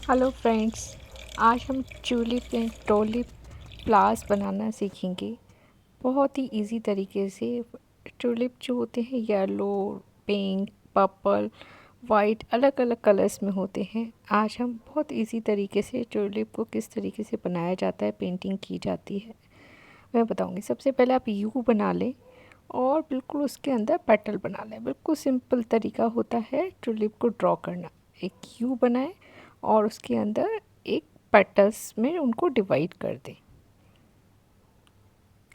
Hello friends. आज हम टोलिप flowers बनाना सीखेंगे। बहुत ही इजी तरीके से। ट्यूलिप जो होते हैं येलो, पिंक, पर्पल, वाइट, अलग अलग कलर्स में होते हैं। आज हम बहुत इजी तरीके से ट्यूलिप को किस तरीके से बनाया जाता है, पेंटिंग की जाती है, मैं बताऊंगी। सबसे पहले आप यू बना लें और बिल्कुल उसके अंदर पेटल बना लें। बिल्कुल सिंपल तरीका होता है ट्यूलिप को ड्रॉ करना। एक यू बनाएं और उसके अंदर एक पेटल्स में उनको डिवाइड कर दें।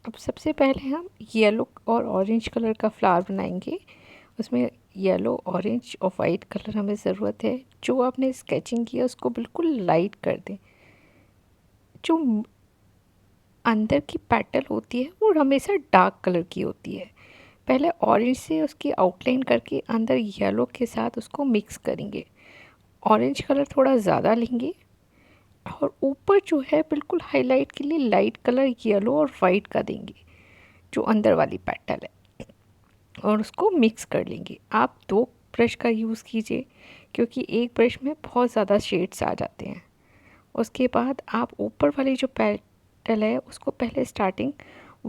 अब सबसे पहले हम येलो और ऑरेंज कलर का फ्लावर बनाएंगे। उसमें येलो, ऑरेंज और वाइट कलर हमें ज़रूरत है। जो आपने स्केचिंग किया उसको बिल्कुल लाइट कर दें। जो अंदर की पेटल होती है वो हमेशा डार्क कलर की होती है। पहले ऑरेंज से उसकी आउटलाइन करके अंदर येलो के साथ उसको मिक्स करेंगे। ऑरेंज कलर थोड़ा ज़्यादा लेंगे और ऊपर जो है बिल्कुल हाईलाइट के लिए लाइट कलर येलो और वाइट का देंगे, जो अंदर वाली पेटल है, और उसको मिक्स कर लेंगे। आप दो ब्रश का यूज़ कीजिए क्योंकि एक ब्रश में बहुत ज़्यादा शेड्स आ जाते हैं। उसके बाद आप ऊपर वाली जो पेटल है उसको पहले स्टार्टिंग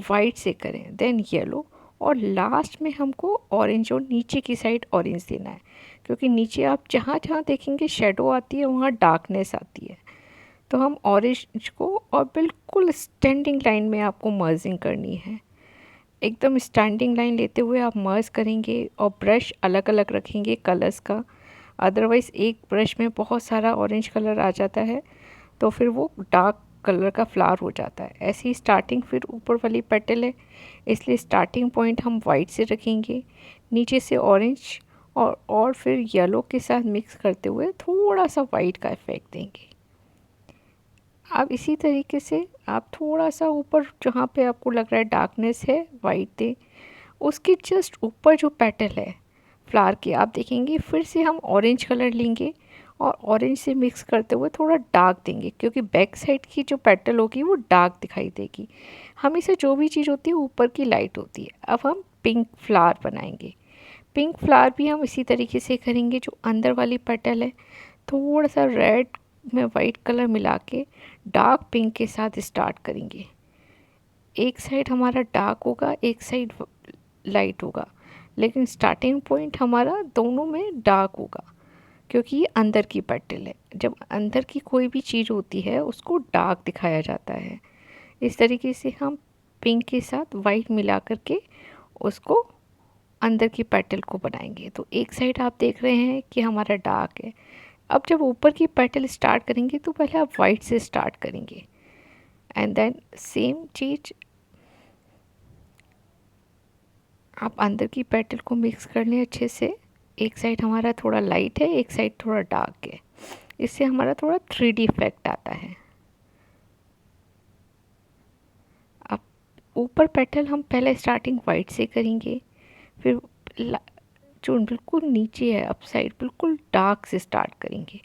वाइट से करें, देन येलो, और लास्ट में हमको ऑरेंज, और नीचे की साइड ऑरेंज देना है। क्योंकि नीचे आप जहाँ जहाँ देखेंगे शेडो आती है वहाँ डार्कनेस आती है। तो हम ऑरेंज को और बिल्कुल स्टैंडिंग लाइन में आपको मर्जिंग करनी है। एकदम स्टैंडिंग लाइन लेते हुए आप मर्ज करेंगे और ब्रश अलग अलग रखेंगे कलर्स का। अदरवाइज़ एक ब्रश में बहुत सारा ऑरेंज कलर आ जाता है तो फिर वो डार्क कलर का फ्लावर हो जाता है। ऐसी ही स्टार्टिंग फिर ऊपर वाली पेटल है, इसलिए स्टार्टिंग पॉइंट हम वाइट से रखेंगे, नीचे से ऑरेंज, और फिर येलो के साथ मिक्स करते हुए थोड़ा सा वाइट का इफेक्ट देंगे। अब इसी तरीके से आप थोड़ा सा ऊपर जहाँ पे आपको लग रहा है डार्कनेस है, वाइट दें। उसके जस्ट ऊपर जो पेटल है फ्लावर के, आप देखेंगे फिर से हम ऑरेंज कलर लेंगे और ऑरेंज से मिक्स करते हुए थोड़ा डार्क देंगे, क्योंकि बैक साइड की जो पेटल होगी वो डार्क दिखाई देगी। हमेशा जो भी चीज़ होती है ऊपर की लाइट होती है। अब हम पिंक फ्लावर बनाएंगे। पिंक फ्लावर भी हम इसी तरीके से करेंगे। जो अंदर वाली पेटल है थोड़ा सा रेड में वाइट कलर मिला के डार्क पिंक के साथ स्टार्ट करेंगे। एक साइड हमारा डार्क होगा, एक साइड लाइट होगा, लेकिन स्टार्टिंग पॉइंट हमारा दोनों में डार्क होगा, क्योंकि ये अंदर की पेटल है। जब अंदर की कोई भी चीज़ होती है उसको डार्क दिखाया जाता है। इस तरीके से हम पिंक के साथ वाइट मिला करके उसको अंदर की पेटल को बनाएंगे। तो एक साइड आप देख रहे हैं कि हमारा डार्क है। अब जब ऊपर की पेटल स्टार्ट करेंगे तो पहले आप वाइट से स्टार्ट करेंगे, एंड देन सेम चीज़ आप अंदर की पेटल को मिक्स कर लें अच्छे से। एक साइड हमारा थोड़ा लाइट है, एक साइड थोड़ा डार्क है। इससे हमारा थोड़ा 3D इफेक्ट आता है। अब ऊपर पेटल हम पहले स्टार्टिंग वाइट से करेंगे, फिर जो बिल्कुल नीचे है अप साइड बिल्कुल डार्क से स्टार्ट करेंगे।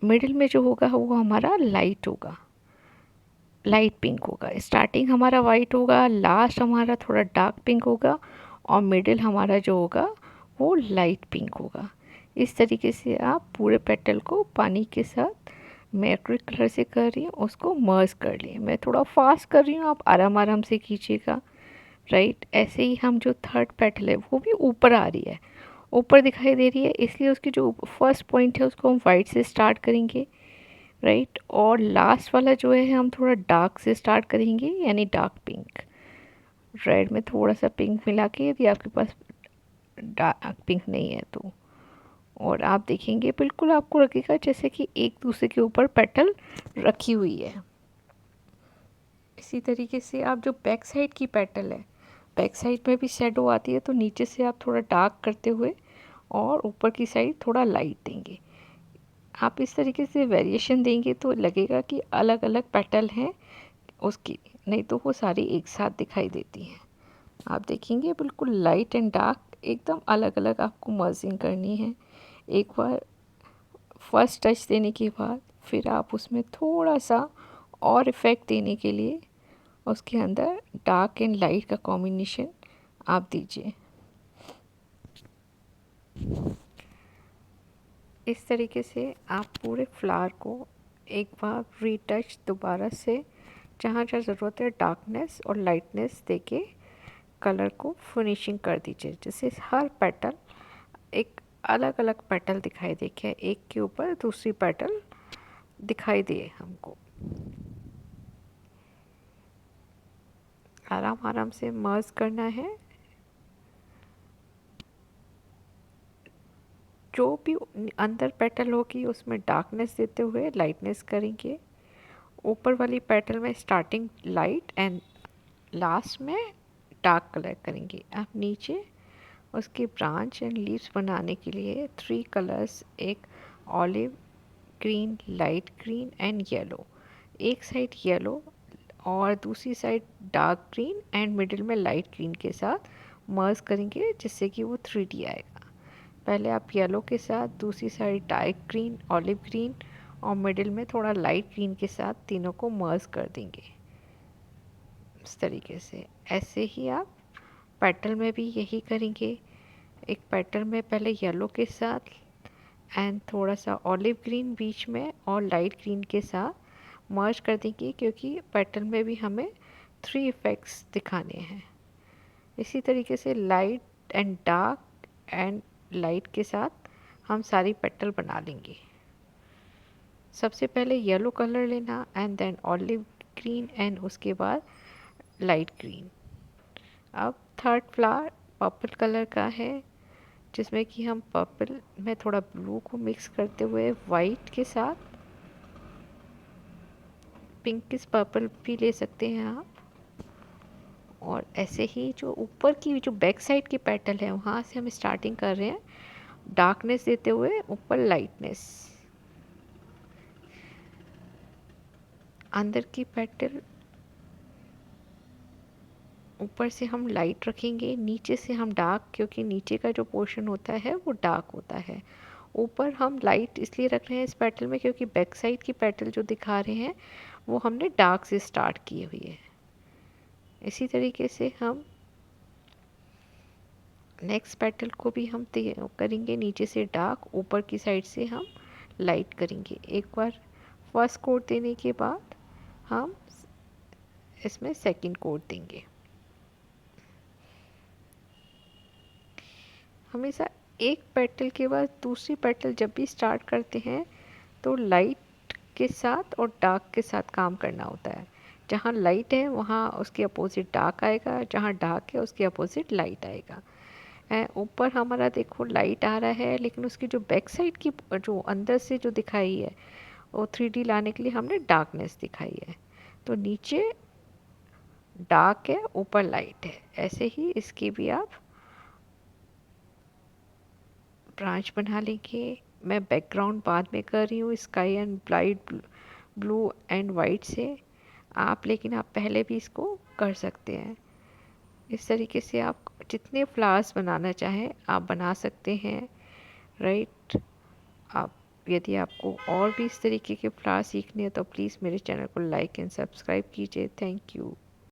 मिडिल में जो होगा वो हमारा लाइट होगा, लाइट पिंक होगा। स्टार्टिंग हमारा वाइट होगा, लास्ट हमारा थोड़ा डार्क पिंक होगा, और मिडिल हमारा जो होगा वो लाइट पिंक होगा। इस तरीके से आप पूरे पेटल को पानी के साथ, मैं एक्रिलिक कलर से कर रही हूँ, उसको मर्ज कर लिए। मैं थोड़ा फास्ट कर रही हूँ, आप आराम आराम से कीजिएगा। राइट, ऐसे ही हम जो थर्ड पेटल है वो भी ऊपर आ रही है, ऊपर दिखाई दे रही है, इसलिए उसकी जो फर्स्ट पॉइंट है उसको हम वाइट से स्टार्ट करेंगे। राइट, और लास्ट वाला जो है हम थोड़ा डार्क से स्टार्ट करेंगे, यानी डार्क पिंक। रेड में थोड़ा सा पिंक मिला के, यदि आपके पास डार्क पिंक नहीं है तो। और आप देखेंगे बिल्कुल आपको लगेगा जैसे कि एक दूसरे के ऊपर पेटल रखी हुई है। इसी तरीके से आप जो बैक साइड की पेटल है, बैक साइड में भी शेडो आती है, तो नीचे से आप थोड़ा डार्क करते हुए और ऊपर की साइड थोड़ा लाइट देंगे। आप इस तरीके से वेरिएशन देंगे तो लगेगा कि अलग अलग पेटल हैं उसकी, नहीं तो वो सारी एक साथ दिखाई देती हैं। आप देखेंगे बिल्कुल लाइट एंड डार्क एकदम अलग अलग आपको मर्जिंग करनी है। एक बार फर्स्ट टच देने के बाद फिर आप उसमें थोड़ा सा और इफ़ेक्ट देने के लिए उसके अंदर डार्क एंड लाइट का कॉम्बिनेशन आप दीजिए। इस तरीके से आप पूरे फ्लावर को एक बार रीटच दोबारा से जहाँ जहाँ ज़रूरत है डार्कनेस और लाइटनेस देके कलर को फिनिशिंग कर दीजिए, जिससे हर पेटल एक अलग अलग पेटल दिखाई दे, क्या एक के ऊपर दूसरी पेटल दिखाई दे हमको। आराम आराम से मर्ज करना है। जो भी अंदर पेटल होगी उसमें डार्कनेस देते हुए लाइटनेस करेंगे। ऊपर वाली पेटल में स्टार्टिंग लाइट एंड लास्ट में डार्क कलर करेंगे। अब नीचे उसकी ब्रांच एंड लीव्स बनाने के लिए 3 कलर्स, एक olive green, light green and yellow, एक साइड येलो और दूसरी side dark green and middle में लाइट ग्रीन के साथ मर्ज करेंगे, जिससे कि वो 3D आएगा। पहले आप येलो के साथ, दूसरी side dark green, olive green और मिडिल में थोड़ा लाइट ग्रीन के साथ तीनों को मर्ज कर देंगे इस तरीके से। ऐसे ही आप पेटल में भी यही करेंगे। एक पेटल में पहले येलो के साथ एंड थोड़ा सा ऑलिव ग्रीन बीच में और लाइट ग्रीन के साथ मर्ज कर देंगे, क्योंकि पेटल में भी हमें 3 इफ़ेक्ट्स दिखाने हैं। इसी तरीके से light and dark and light के साथ हम सारी पेटल बना लेंगे। सबसे पहले येलो कलर लेना and then olive green and उसके बाद लाइट ग्रीन। अब थर्ड फ्लावर पर्पल कलर का है, जिसमें कि हम पर्पल में थोड़ा ब्लू को मिक्स करते हुए वाइट के साथ, पिंकिश पर्पल भी ले सकते हैं आप। और ऐसे ही जो ऊपर की जो बैक साइड की पेटल है वहाँ से हम स्टार्टिंग कर रहे हैं डार्कनेस देते हुए ऊपर लाइटनेस। अंदर की पेटल ऊपर से हम लाइट रखेंगे, नीचे से हम डार्क, क्योंकि नीचे का जो पोर्शन होता है वो डार्क होता है। ऊपर हम लाइट इसलिए रख रहे हैं इस पेटल में क्योंकि बैक साइड की पेटल जो दिखा रहे हैं वो हमने डार्क से स्टार्ट की हुई है। इसी तरीके से हम नेक्स्ट पेटल को भी हम करेंगे, नीचे से डार्क, ऊपर की साइड से हम लाइट करेंगे। एक बार फर्स्ट कोट देने के बाद हम इसमें सेकंड कोट देंगे। हमेशा एक पेटल के बाद दूसरी पेटल जब भी स्टार्ट करते हैं तो लाइट के साथ और डार्क के साथ काम करना होता है। जहाँ लाइट है वहाँ उसके अपोजिट डार्क आएगा, जहाँ डार्क है उसके अपोजिट लाइट आएगा। ऊपर हमारा देखो लाइट आ रहा है, लेकिन उसकी जो बैक साइड की जो अंदर से जो दिखाई है वो 3D लाने के लिए हमने डार्कनेस दिखाई है। तो नीचे डार्क है, ऊपर लाइट है। ऐसे ही इसकी भी आप ब्रांच बना लेंगे। मैं बैकग्राउंड बाद में कर रही हूँ sky and bright blue and white से आप, लेकिन आप पहले भी इसको कर सकते हैं। इस तरीके से आप जितने फ्लावर्स बनाना चाहें आप बना सकते हैं, राइट। आप यदि आपको और भी इस तरीके के फ्लावर सीखने हैं तो प्लीज़ मेरे चैनल को लाइक एंड सब्सक्राइब कीजिए। Thank you.